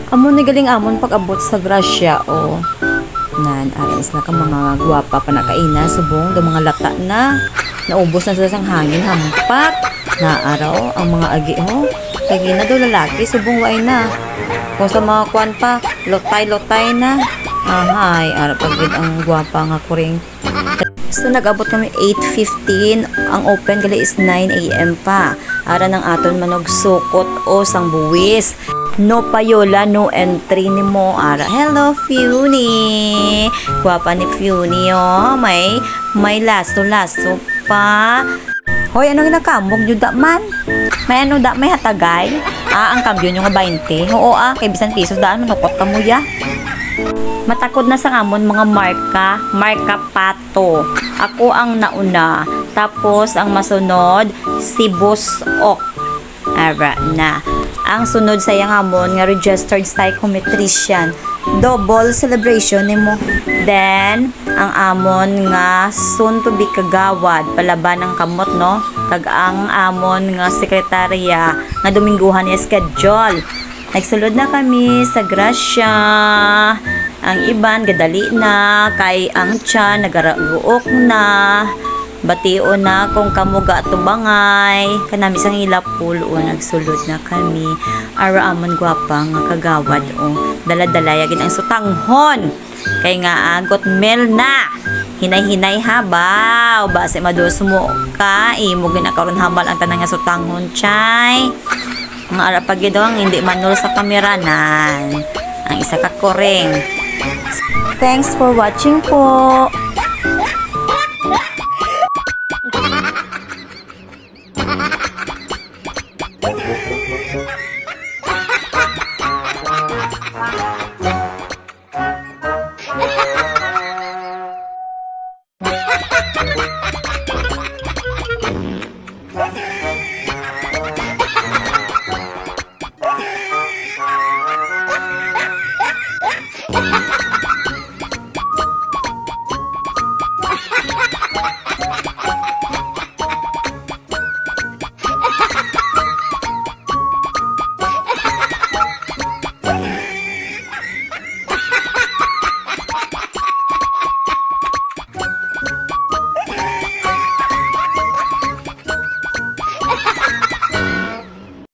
Amon ni galing amon pag abot sa grasya o. Nan aras na ka mga gwapa pa nakaina subong do mga lata na. Naubos na sa sang hangin hampak. Naaraw ang mga agi ho. Lagi na do lalaki subong way na. Kung sa mga kwan pa, lotay-lotay na. Ahay, ara pagid ang gwapa nga kuring. So nag-abot kami 8:15, ang open gali is 9 AM pa. Ara ng aton manog sukot o sang buwis. No payola, no entry ni mo. Ara, hello Funi. Gwapa ni Funi oh. May laso-laso pa. Hoy, ano ginakamog nyo da man? May ano da, may hatagay? Ang kambyo nyo nga 20. Oo kay bisan pesos daan, manukot ka mo ya. Matakod na sa amon mga marka pato. Ako ang nauna. Tapos ang masunod, si Boss Ok. Ara na. Ang sunod sa yang amon nga registered psychometrician. Double celebration nimo. Then, ang amon nga soon to be kagawad, palaban ng kamot no. Kag ang amon nga sekretarya nga domingguhan niya schedule. Nagsulod na kami sa grasya. Ang iban gadali na kay ang tiyan nagaraguok na. Batio na kung kamuga tubangay. Kanami sang ilapul o nagsulod na kami. Ara amon gwapa nga kagawad o. Dala-dala yagin ang sutanghon. Kay nga agot mel na. Hinay-hinay habaw. Base mados mo ka. Imo ginakaroon habal ang tanang nga sutanghon chay. Mga arapagid ang hindi manul sa kameranan. Ang isa ka koreng. Thanks for watching po.